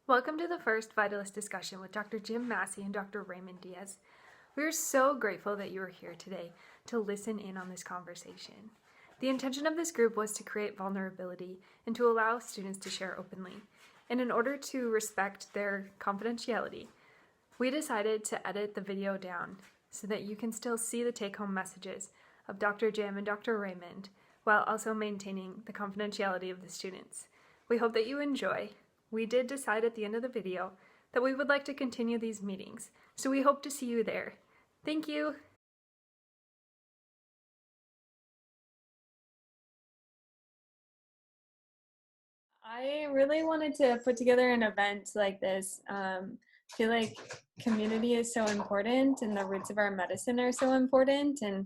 Welcome to the first Vitalist discussion with Dr. Jim Massey and Dr. Raymond Diaz. We are so grateful that you are here today to listen in on this conversation. The intention of this group was to create vulnerability and to allow students to share openly. And in order to respect their confidentiality, we decided to edit the video down so that you can still see the take-home messages of Dr. Jim and Dr. Raymond while also maintaining the confidentiality of the students. We hope that you enjoy. We did decide at the end of the video that we would like to continue these meetings, so we hope to see you there. Thank you. I really wanted to put together an event like this. I feel like community is so important and the roots of our medicine are so important. And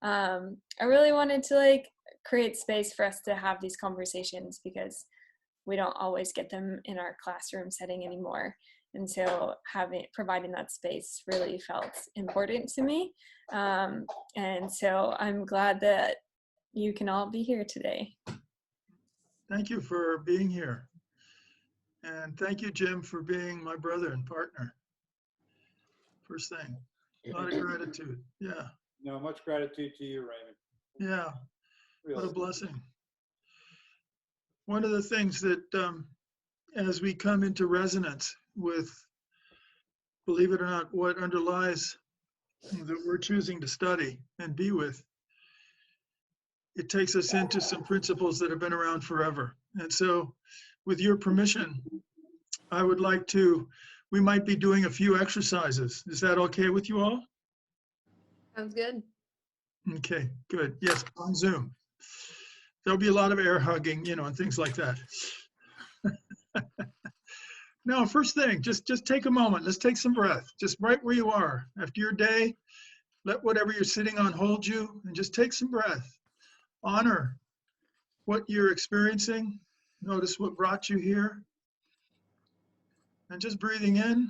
I really wanted to create space for us to have these conversations because we don't always get them in our classroom setting anymore. And so providing that space really felt important to me. And so I'm glad that you can all be here today. Thank you for being here. And thank you, Jim, for being my brother and partner. First thing, a lot of gratitude. Yeah. No, much gratitude to you, Raymond. Yeah, Really. what a blessing. One of the things that as we come into resonance with, believe it or not, what underlies that we're choosing to study and be with, it takes us into some principles that have been around forever. And so with your permission, I would like to, we might be doing a few exercises. Is that okay with you all? Sounds good. Okay, good. Yes, on Zoom. There'll be a lot of air hugging, and things like that. Now, first thing, just take a moment. Let's take some breath, just right where you are. After your day, let whatever you're sitting on hold you and just take some breath. Honor what you're experiencing. Notice what brought you here. And just breathing in,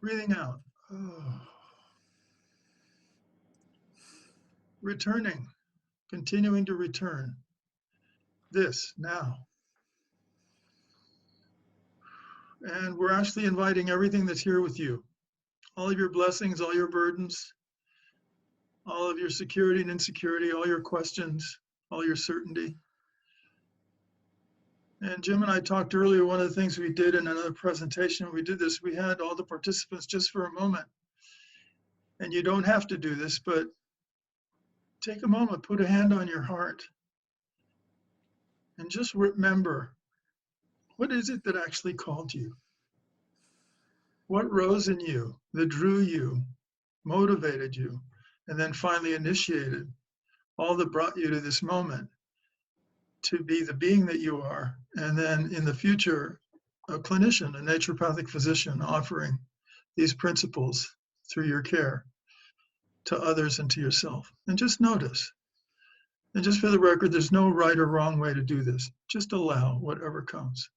breathing out. Oh. Returning, continuing to return. This now. And we're actually inviting everything that's here with you. All of your blessings, all your burdens, all of your security and insecurity, all your questions, all your certainty. And Jim and I talked earlier, one of the things we did in another presentation, we did this, we had all the participants just for a moment. And you don't have to do this, but take a moment, put a hand on your heart, and just remember, what is it that actually called you? What rose in you that drew you, motivated you, and then finally initiated all that brought you to this moment to be the being that you are, and then in the future, a clinician, a naturopathic physician offering these principles through your care to others and to yourself. And just notice. And just for the record, there's no right or wrong way to do this. Just allow whatever comes.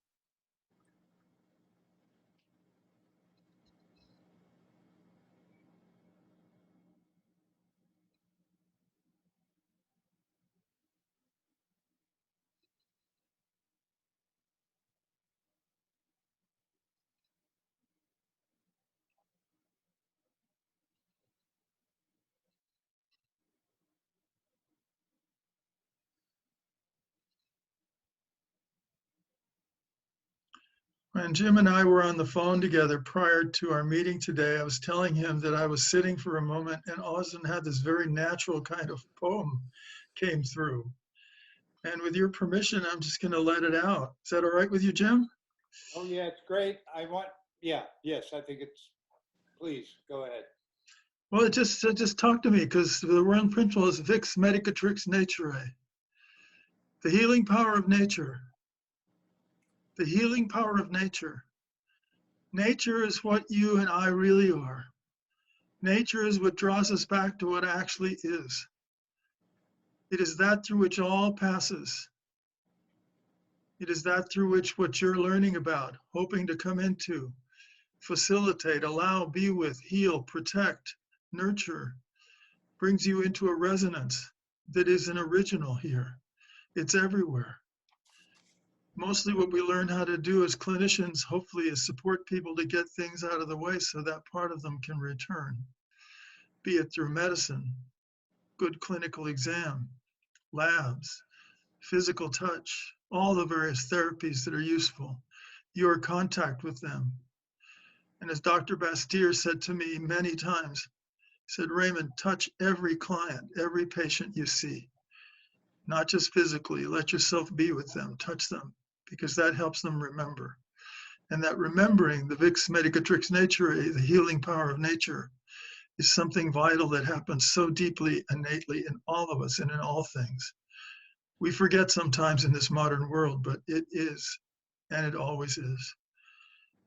When Jim and I were on the phone together prior to our meeting today, I was telling him that I was sitting for a moment and all of a sudden had this very natural kind of poem came through. And with your permission, I'm just going to let it out. Is that all right with you, Jim? Oh, yeah, it's great. Yes, I think it's, please, go ahead. Well, just talk to me, because the one principle is Vix Medicatrix Naturae. The healing power of nature. The healing power of nature. Nature is what you and I really are. Nature is what draws us back to what actually is. It is that through which all passes. It is that through which what you're learning about, hoping to come into, facilitate, allow, be with, heal, protect, nurture, brings you into a resonance that is an original here. It's everywhere. Mostly what we learn how to do as clinicians, hopefully, is support people to get things out of the way so that part of them can return, be it through medicine, good clinical exam, labs, physical touch, all the various therapies that are useful, your contact with them. And as Dr. Bastyr said to me many times, he said, Raymond, touch every client, every patient you see, not just physically. Let yourself be with them, touch them, because that helps them remember. And that remembering, the Vix Medicatrix Naturae, the healing power of nature, is something vital that happens so deeply, innately in all of us and in all things. We forget sometimes in this modern world, but it is, and it always is.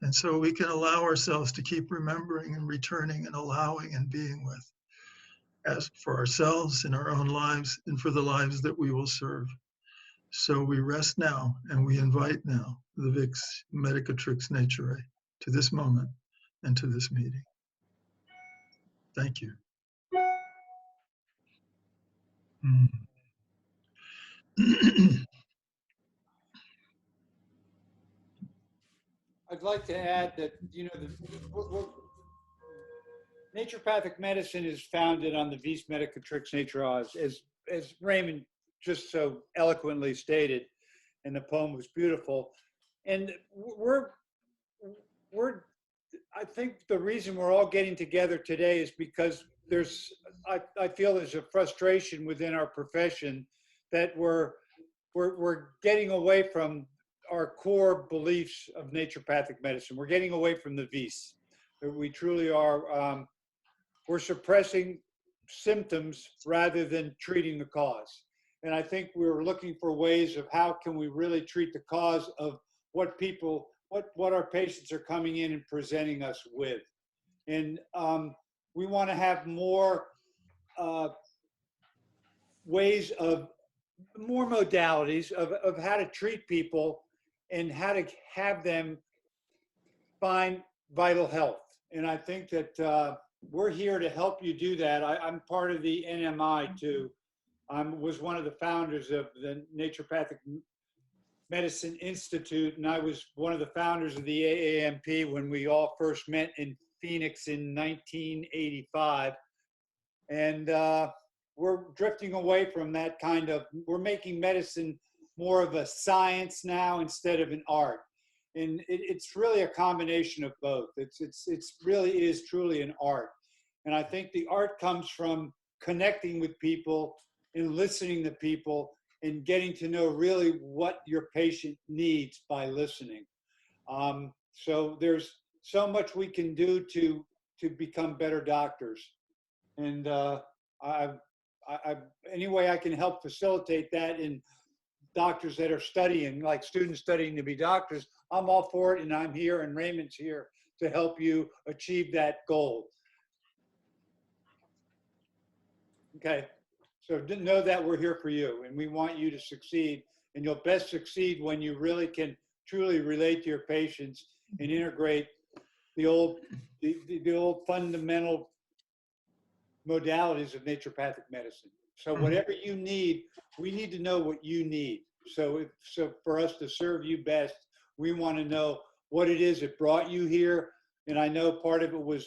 And so we can allow ourselves to keep remembering and returning and allowing and being with, as for ourselves in our own lives and for the lives that we will serve. So we rest now and we invite now the Vix Medicatrix Naturae to this moment and to this meeting. Thank you. I'd like to add that, naturopathic medicine is founded on the Vis Medicatrix Naturae, as Raymond just so eloquently stated, and the poem was beautiful. And I think the reason we're all getting together today is because I feel there's a frustration within our profession that we're getting away from our core beliefs of naturopathic medicine. We're getting away from the Vis. We truly are. We're suppressing symptoms rather than treating the cause. And I think we're looking for ways of how can we really treat the cause of what our patients are coming in and presenting us with. And we want to have more ways of, more modalities of how to treat people and how to have them find vital health. And I think that we're here to help you do that. I'm part of the NMI too. I was one of the founders of the Naturopathic Medicine Institute, and I was one of the founders of the AAMP when we all first met in Phoenix in 1985. And we're drifting away from that kind of, we're making medicine more of a science now instead of an art. And it's really a combination of both. It's really is truly an art. And I think the art comes from connecting with people and listening to people and getting to know really what your patient needs by listening. So there's so much we can do to become better doctors. And any way I can help facilitate that in doctors that are studying, like students studying to be doctors, I'm all for it, and I'm here, and Raymond's here to help you achieve that goal. Okay, so know that we're here for you, and we want you to succeed, and you'll best succeed when you really can truly relate to your patients and integrate the old fundamental modalities of naturopathic medicine. So whatever you need, we need to know what you need. So for us to serve you best, we want to know what it is that brought you here. And I know part of it was,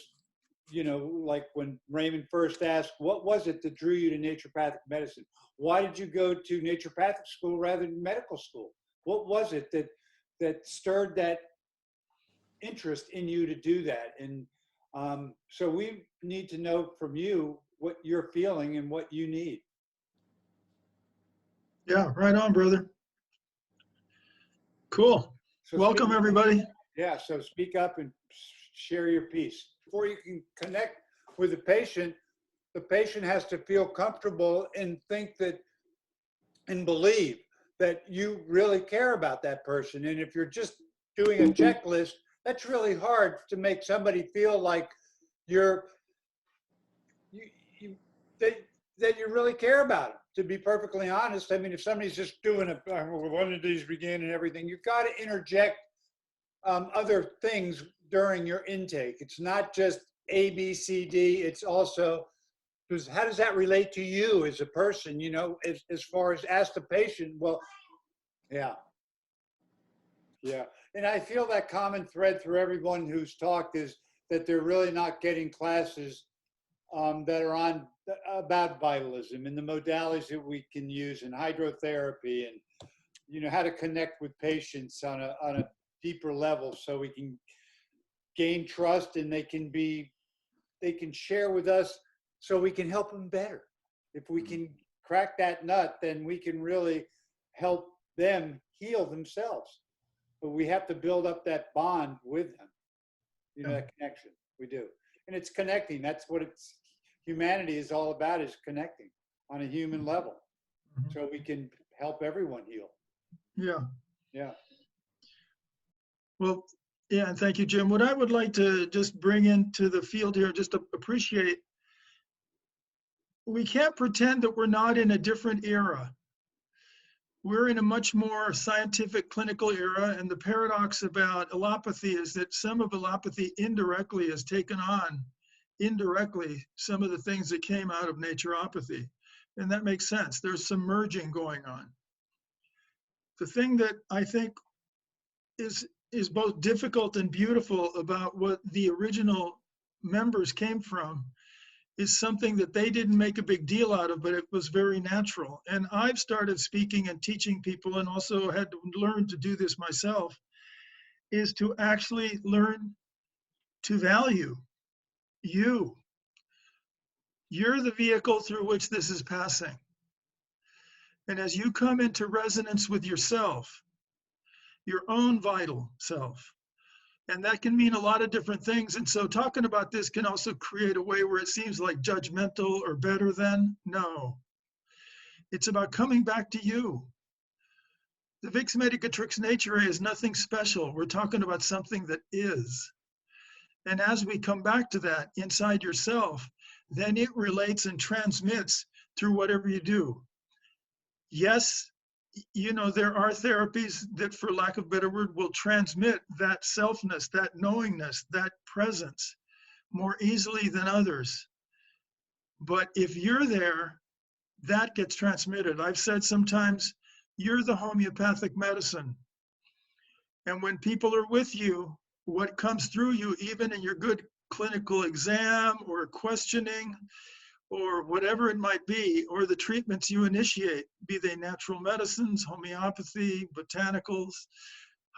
like when Raymond first asked, what was it that drew you to naturopathic medicine? Why did you go to naturopathic school rather than medical school? What was it that stirred that interest in you to do that? And so we need to know from you what you're feeling and what you need. Yeah, right on, brother. Cool. So welcome, everybody. Yeah, so speak up and share your piece. Before you can connect with the patient has to feel comfortable and think that and believe that you really care about that person. And if you're just doing a checklist, that's really hard to make somebody feel like that you really care about them. To be perfectly honest, I mean, if somebody's just doing one of these begin and everything, you've got to interject other things during your intake. It's not just A, B, C, D. It's also, because how does that relate to you as a person? As far as ask the patient. Well, yeah. Yeah. And I feel that common thread through everyone who's talked is that they're really not getting classes that are on about vitalism and the modalities that we can use in hydrotherapy and, how to connect with patients on a deeper level so we can gain trust and they can share with us so we can help them better. If we can crack that nut, then we can really help them heal themselves. But we have to build up that bond with them, that connection. We do. And it's connecting. That's what humanity is all about, is connecting on a human level. Mhm. So we can help everyone heal. Yeah. Yeah. Well, yeah, and thank you, Jim. What I would like to just bring into the field here, just to appreciate, we can't pretend that we're not in a different era. We're in a much more scientific clinical era, and the paradox about allopathy is that some of allopathy indirectly has taken on some of the things that came out of naturopathy. And that makes sense. There's some merging going on. The thing that I think is both difficult and beautiful about what the original members came from is something that they didn't make a big deal out of, but it was very natural. And I've started speaking and teaching people, and also had to learn to do this myself, is to actually learn to value you. You're the vehicle through which this is passing. And as you come into resonance with yourself, your own vital self, and that can mean a lot of different things. And so talking about this can also create a way where it seems like judgmental or better than. No, it's about coming back to you. The Vix Medicatrix Naturae is nothing special. We're talking about something that is. And as we come back to that inside yourself, then it relates and transmits through whatever you do. Yes, there are therapies that, for lack of a better word, will transmit that selfness, that knowingness, that presence more easily than others. But if you're there, that gets transmitted. I've said sometimes, you're the homeopathic medicine. And when people are with you, what comes through you, even in your good clinical exam or questioning, or whatever it might be, or the treatments you initiate, be they natural medicines, homeopathy, botanicals,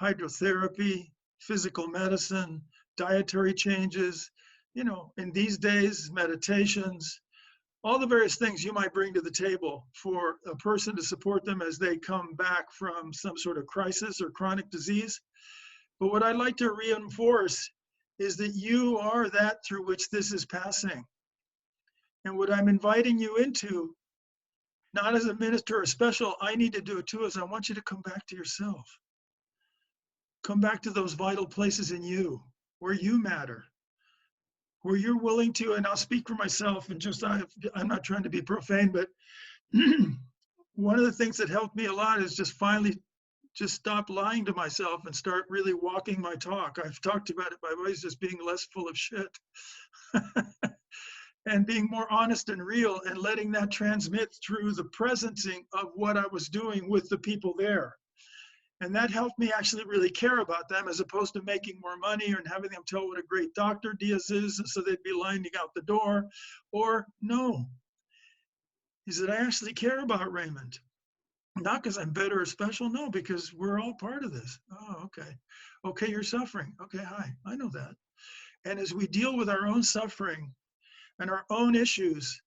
hydrotherapy, physical medicine, dietary changes, in these days, meditations, all the various things you might bring to the table for a person to support them as they come back from some sort of crisis or chronic disease. But what I'd like to reinforce is that you are that through which this is passing. And what I'm inviting you into, not as a minister or special, I need to do it too, is I want you to come back to yourself. Come back to those vital places in you where you matter, where you're willing to, and I'll speak for myself, and I'm not trying to be profane, but one of the things that helped me a lot is just finally just stop lying to myself and start really walking my talk. I've talked about it by ways just being less full of shit. And being more honest and real, and letting that transmit through the presencing of what I was doing with the people there. And that helped me actually really care about them, as opposed to making more money and having them tell what a great doctor Diaz is, and so they'd be lining out the door. Or no, he said, I actually care about Raymond. Not because I'm better or special, no, because we're all part of this. Oh, okay. Okay, you're suffering. Okay, hi, I know that. And as we deal with our own suffering and our own issues,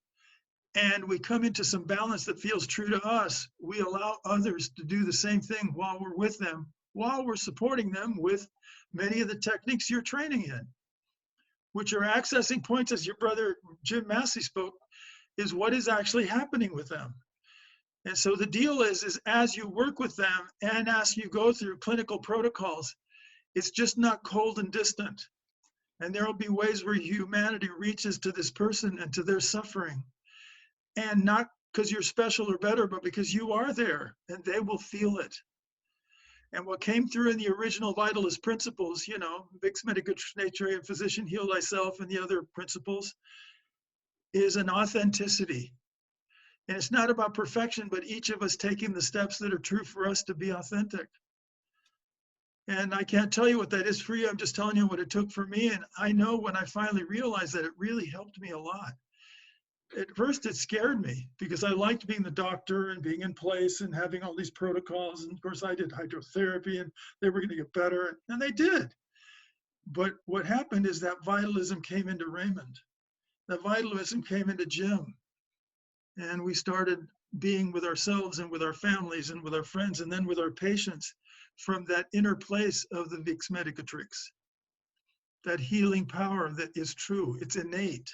and we come into some balance that feels true to us, we allow others to do the same thing while we're with them, while we're supporting them with many of the techniques you're training in, which are accessing points, as your brother Jim Massey spoke, is what is actually happening with them. And so the deal is as you work with them and as you go through clinical protocols, it's just not cold and distant. And there will be ways where humanity reaches to this person and to their suffering. And not because you're special or better, but because you are there and they will feel it. And what came through in the original Vitalist principles, Vix Medicatrix Naturae and Physician Heal Thyself and the other principles, is an authenticity. And it's not about perfection, but each of us taking the steps that are true for us to be authentic. And I can't tell you what that is for you. I'm just telling you what it took for me. And I know when I finally realized that, it really helped me a lot. At first, it scared me because I liked being the doctor and being in place and having all these protocols. And of course, I did hydrotherapy and they were going to get better. And they did. But what happened is that vitalism came into Raymond. That vitalism came into Jim. And we started being with ourselves and with our families and with our friends and then with our patients from that inner place of the Vix Medicatrix. That healing power that is true. It's innate.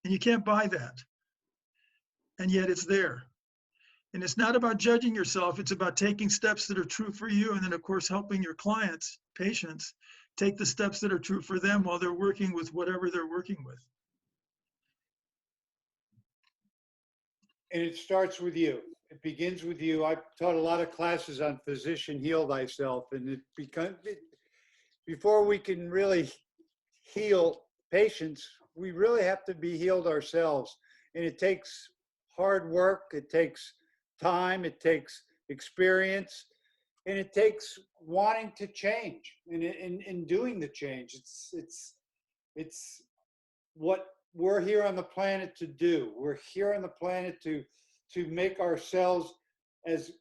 And you can't buy that. And yet it's there. And it's not about judging yourself. It's about taking steps that are true for you. And then, of course, helping your clients, patients, take the steps that are true for them while they're working with whatever they're working with. And it starts with you. It begins with you. I've taught a lot of classes on physician heal thyself. And before we can really heal patients, we really have to be healed ourselves. And it takes hard work, it takes time, it takes experience, and it takes wanting to change and in doing the change. It's what we're here on the planet to do. We're here on the planet to make ourselves as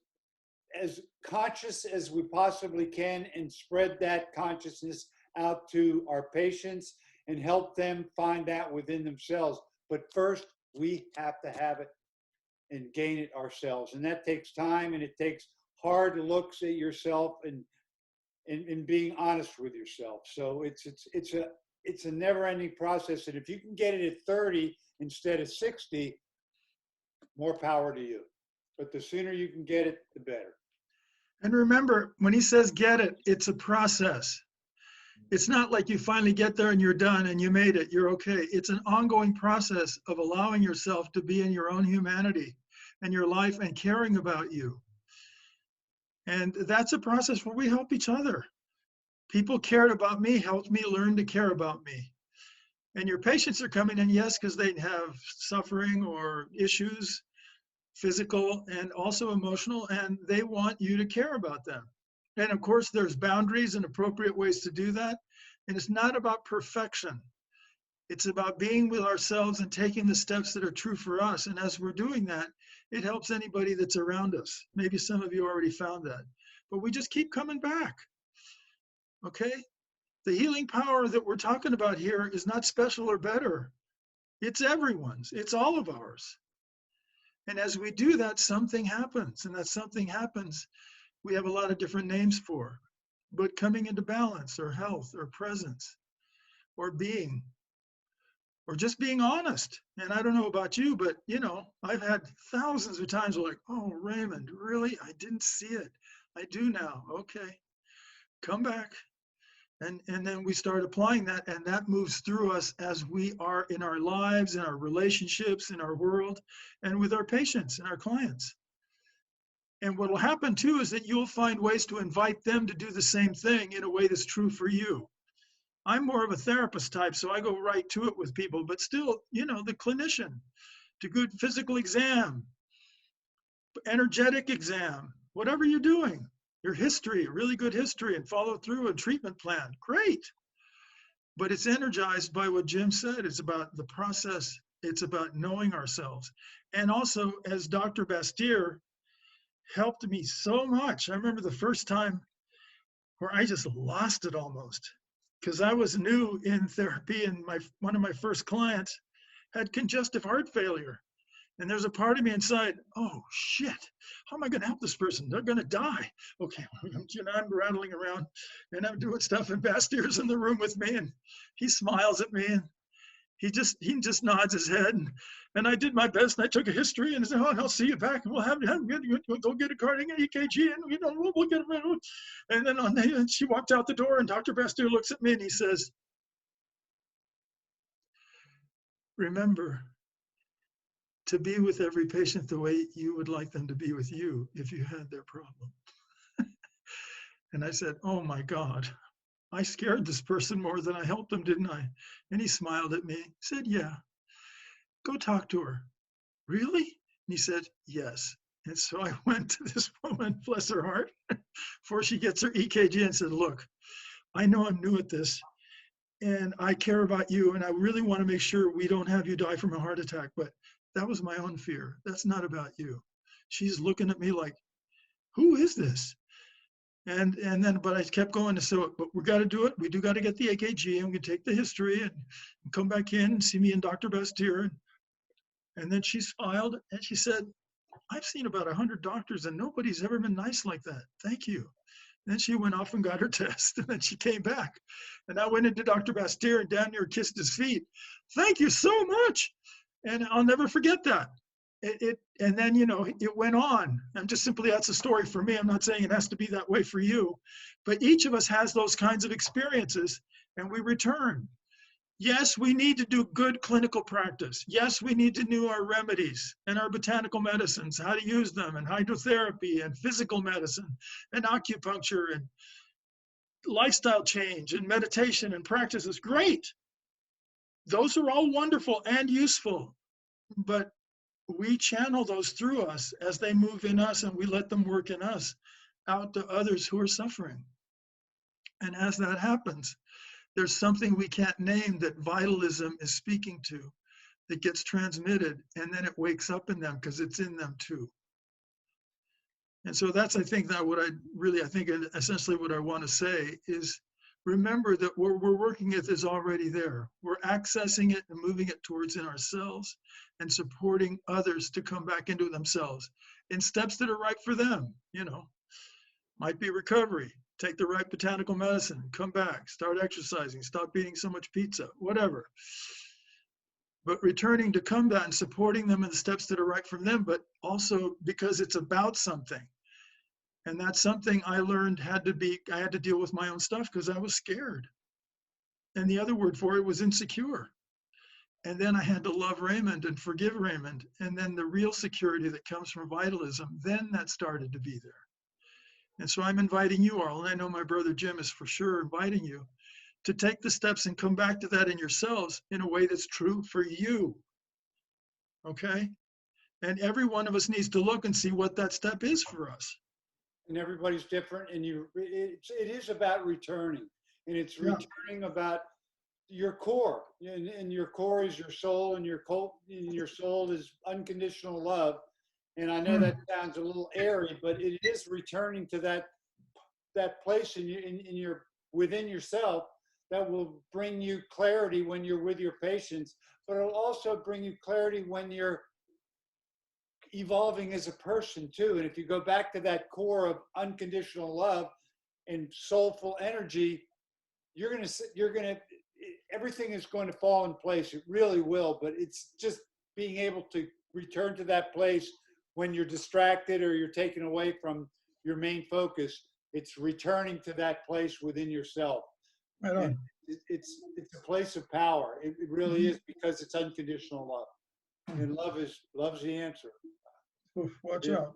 conscious as we possibly can and spread that consciousness out to our patients and help them find that within themselves. But first, we have to have it and gain it ourselves. And that takes time, and it takes hard looks at yourself and being honest with yourself. So it's a never-ending process. And if you can get it at 30 instead of 60, more power to you. But the sooner you can get it, the better. And remember, when he says get it, it's a process. It's not like you finally get there and you're done and you made it, you're okay. It's an ongoing process of allowing yourself to be in your own humanity and your life and caring about you. And that's a process where we help each other. People cared about me, helped me learn to care about me. And your patients are coming in, yes, because they have suffering or issues, physical and also emotional, and they want you to care about them. And of course, there's boundaries and appropriate ways to do that. And it's not about perfection. It's about being with ourselves and taking the steps that are true for us. And as we're doing that, it helps anybody that's around us. Maybe some of you already found that. But we just keep coming back. Okay? The healing power that we're talking about here is not special or better. It's everyone's. It's all of ours. And as we do that, something happens. And that something happens, we have a lot of different names for. But coming into balance or health or presence or being or just being honest. And I don't know about you, but I've had thousands of times where like, oh, Raymond, really? I didn't see it. I do now. Okay, come back. And then we start applying that, and that moves through us as we are in our lives, in our relationships, in our world, and with our patients and our clients. And what will happen too is that you'll find ways to invite them to do the same thing in a way that's true for you. I'm more of a therapist type, so I go right to it with people, but still, the clinician, to good physical exam, energetic exam, whatever you're doing, your history, really good history, and follow through a treatment plan, great. But it's energized by what Jim said. It's about the process. It's about knowing ourselves. And also, as Dr. Bastyr helped me so much. I remember the first time where I just lost it almost because I was new in therapy, and one of my first clients had congestive heart failure. And there's a part of me inside, oh shit, how am I gonna help this person? They're gonna die. Okay, I'm rattling around and I'm doing stuff, and Bastyr's in the room with me, and he smiles at me, and he just nods his head, and I did my best, and I took a history, and I said, oh, I'll see you back, and we'll go get a cardiac EKG, and we'll get it. And then she walked out the door, and Dr. Bastyr looks at me and he says, remember to be with every patient the way you would like them to be with you if you had their problem. And I said, oh my God, I scared this person more than I helped them, didn't I? And he smiled at me, said, yeah, go talk to her. Really? And he said, yes, And so I went to this woman, bless her heart, before she gets her EKG and said, look, I know I'm new at this and I care about you and I really want to make sure we don't have you die from a heart attack, but that was my own fear. That's not about you. She's looking at me like, who is this? And then, but I kept going. So, but we got to do it. We do got to get the EKG and we can take the history and come back in and see me and Dr. Bastier. And then she smiled and she said, I've seen about 100 doctors and nobody's ever been nice like that. Thank you. And then she went off and got her test and then she came back. And I went into Dr. Bastier and down near kissed his feet. Thank you so much. And I'll never forget that. And then, you know, it went on. I'm just simply, that's a story for me. I'm not saying it has to be that way for you, but each of us has those kinds of experiences and we return. Yes, we need to do good clinical practice. Yes, we need to know our remedies and our botanical medicines, how to use them, and hydrotherapy and physical medicine and acupuncture and lifestyle change and meditation and practice is great. Those are all wonderful and useful, but we channel those through us as they move in us and we let them work in us out to others who are suffering. And as that happens, there's something we can't name that vitalism is speaking to that gets transmitted and then it wakes up in them because it's in them too. And so that's, I think, that what I think essentially what I want to say is remember that what we're working with is already there. We're accessing it and moving it towards in ourselves and supporting others to come back into themselves in steps that are right for them. You know, might be recovery, take the right botanical medicine, come back, start exercising, stop eating so much pizza, whatever. But returning to combat and supporting them in the steps that are right for them, but also because it's about something. And that's something I learned I had to deal with my own stuff because I was scared. And the other word for it was insecure. And then I had to love Raymond and forgive Raymond. And then the real security that comes from vitalism, then that started to be there. And so I'm inviting you all, and I know my brother Jim is for sure inviting you to take the steps and come back to that in yourselves in a way that's true for you. Okay? And every one of us needs to look and see what that step is for us. And everybody's different, and it is about returning, and it's returning about your core, and your core is your soul, and your soul is unconditional love. And I know that sounds a little airy, but it is returning to that place within yourself that will bring you clarity when you're with your patients, but it'll also bring you clarity when you're evolving as a person too. And if you go back to that core of unconditional love and soulful energy, everything is going to fall in place. It really will, but it's just being able to return to that place when you're distracted or you're taken away from your main focus. It's returning to that place within yourself. Right on. It's a place of power. It really is, because it's unconditional love, and love's the answer. Oof, watch out.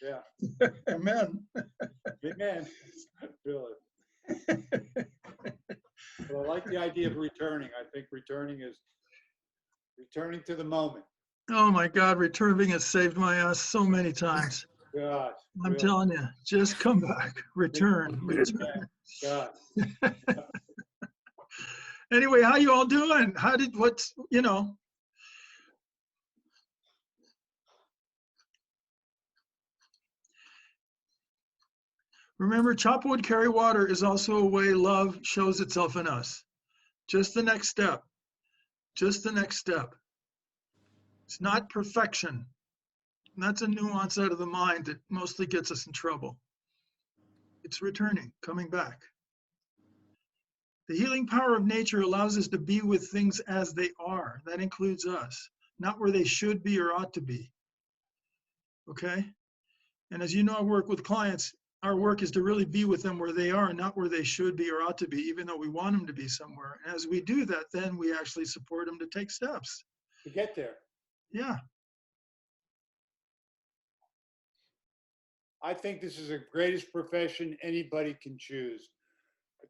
Yeah. Amen. Amen. Really. But I like the idea of returning. I think returning is returning to the moment. Oh my God, returning has saved my ass so many times. God. I'm really. telling you, just come back, return. God. Anyway, how you all doing? Remember, chop wood, carry water is also a way love shows itself in us. Just the next step. Just the next step. It's not perfection. And that's a nuance out of the mind that mostly gets us in trouble. It's returning, coming back. The healing power of nature allows us to be with things as they are. That includes us, not where they should be or ought to be. Okay? And as you know, I work with clients. Our work is to really be with them where they are and not where they should be or ought to be, even though we want them to be somewhere. And as we do that, then we actually support them to take steps. To get there. Yeah. I think this is the greatest profession anybody can choose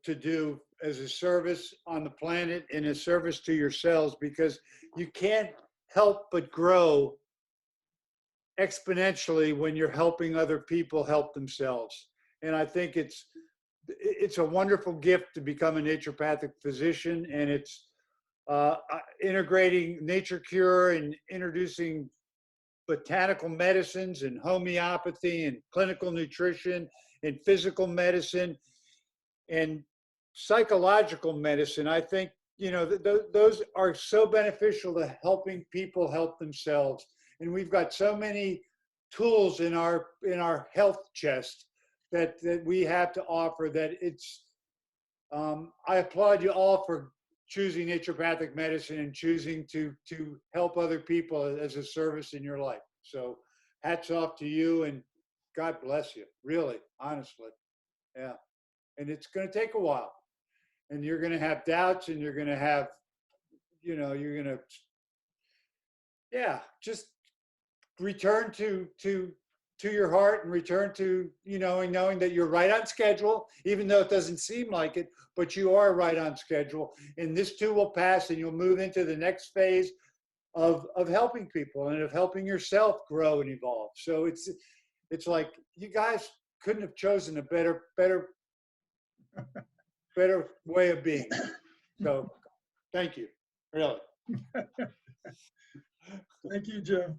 to do as a service on the planet and a service to yourselves, because you can't help but grow exponentially when you're helping other people help themselves. And I think it's a wonderful gift to become a naturopathic physician, and it's integrating nature cure and introducing botanical medicines and homeopathy and clinical nutrition and physical medicine and psychological medicine. I think, you know, those are so beneficial to helping people help themselves. And we've got so many tools in our health chest that we have to offer that it's, I applaud you all for choosing naturopathic medicine and choosing to help other people as a service in your life. So hats off to you, and God bless you, really, honestly. Yeah. And it's going to take a while, and you're going to have doubts, and you're going to have, you know, you're going to, yeah, just return to your heart and return to, you know, and knowing that you're right on schedule, even though it doesn't seem like it, but you are right on schedule. And this too will pass, and you'll move into the next phase of helping people and of helping yourself grow and evolve. So it's like you guys couldn't have chosen a better way of being. So thank you, really. Thank you, Joe.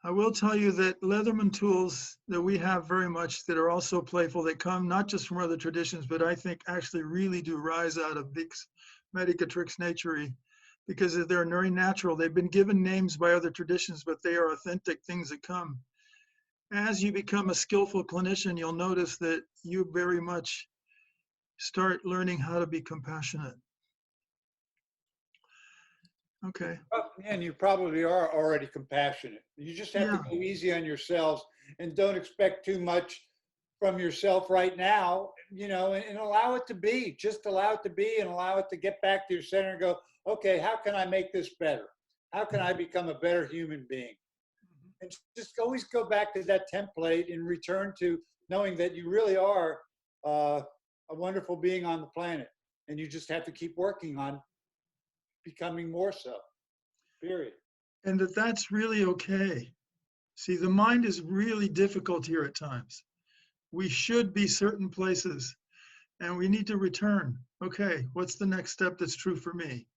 I will tell you that Leatherman tools that we have very much that are also playful, that come not just from other traditions, but I think actually really do rise out of Vix Medicatrix Naturi, because they're very natural. They've been given names by other traditions, but they are authentic things that come. As you become a skillful clinician, you'll notice that you very much start learning how to be compassionate. Okay. And you probably are already compassionate. You just have to go easy on yourselves and don't expect too much from yourself right now, you know, and allow it to be. Just allow it to be and allow it to get back to your center and go, okay, how can I make this better? How can I become a better human being? And just always go back to that template and return to knowing that you really are a wonderful being on the planet. And you just have to keep working on becoming more so, period. And that's really okay. See, the mind is really difficult here at times. We should be certain places and we need to return. Okay, what's the next step that's true for me?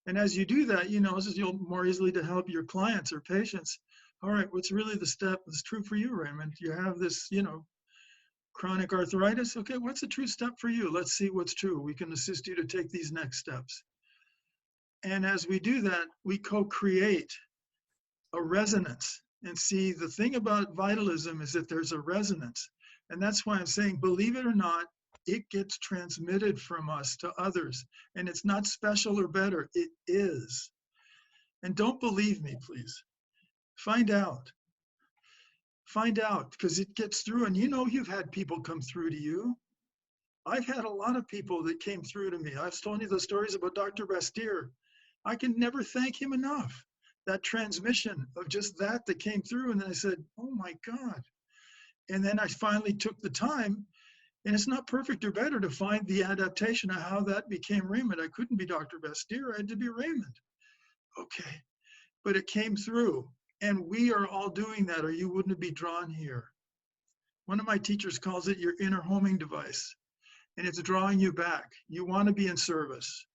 And as you do that, you know, you'll more easily to help your clients or patients. All right, what's really the step that's true for you, Raymond? You have this, you know, chronic arthritis. Okay, what's the true step for you? Let's see what's true. We can assist you to take these next steps. And as we do that, we co-create a resonance. And see, the thing about vitalism is that there's a resonance. And that's why I'm saying, believe it or not, it gets transmitted from us to others. And it's not special or better, it is. And don't believe me, please. Find out. Find out, because it gets through. And you know, you've had people come through to you. I've had a lot of people that came through to me. I've told you the stories about Dr. Bastyr. I can never thank him enough. That transmission of just that came through. And then I said, oh my God. And then I finally took the time, and it's not perfect or better, to find the adaptation of how that became Raymond. I couldn't be Dr. Bastyr, I had to be Raymond. Okay, but it came through. And we are all doing that, or you wouldn't be drawn here. One of my teachers calls it your inner homing device, and it's drawing you back. You want to be in service.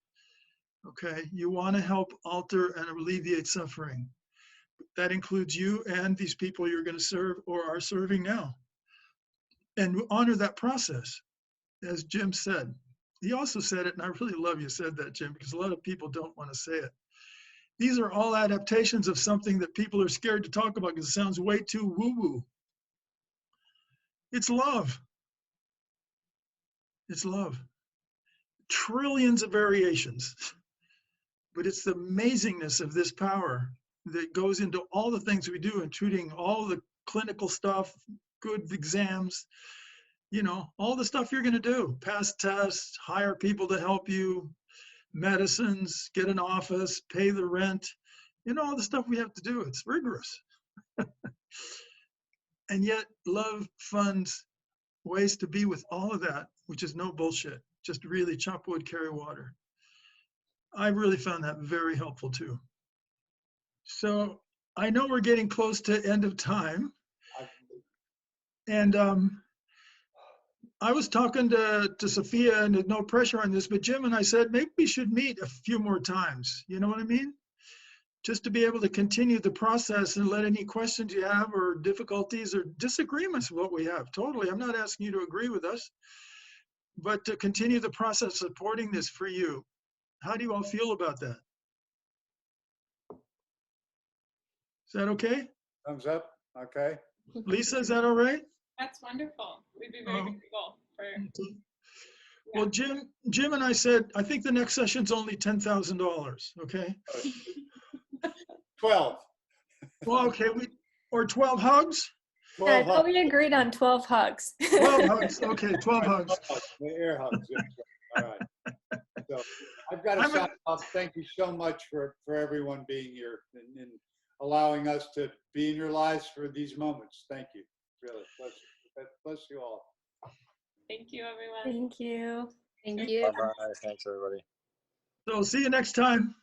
Okay, you want to help alter and alleviate suffering. That includes you and these people you're going to serve or are serving now. And honor that process, as Jim said. He also said it, and I really love you said that, Jim, because a lot of people don't want to say it. These are all adaptations of something that people are scared to talk about because it sounds way too woo-woo. It's love. It's love. Trillions of variations. But it's the amazingness of this power that goes into all the things we do, including all the clinical stuff, good exams, you know, all the stuff you're going to do, pass tests, hire people to help you, medicines, get an office, pay the rent, you know, all the stuff we have to do. It's rigorous. And yet love funds ways to be with all of that, which is no bullshit, just really chop wood, carry water. I really found that very helpful too. So I know we're getting close to end of time. And I was talking to Sophia, and no pressure on this, but Jim and I said, maybe we should meet a few more times. You know what I mean? Just to be able to continue the process and let any questions you have or difficulties or disagreements with what we have. Totally. I'm not asking you to agree with us, but to continue the process supporting this for you. How do you all feel about that? Is that okay? Thumbs up. Okay. Lisa, is that all right? That's wonderful. We'd be very grateful for. Okay. Well, Jim and I said, I think the next session's only $10,000. Okay. 12. Well, okay. Or 12 hugs. 12 I thought hugs. we agreed on 12 hugs. 12 hugs. Okay, 12 hugs. The air hugs. All right. So I've got to sign off. Thank you so much for everyone being here and allowing us to be in your lives for these moments. Thank you. Really. Bless you all. Thank you, everyone. Thank you. Thank you. Bye-bye. Thanks, everybody. So see you next time.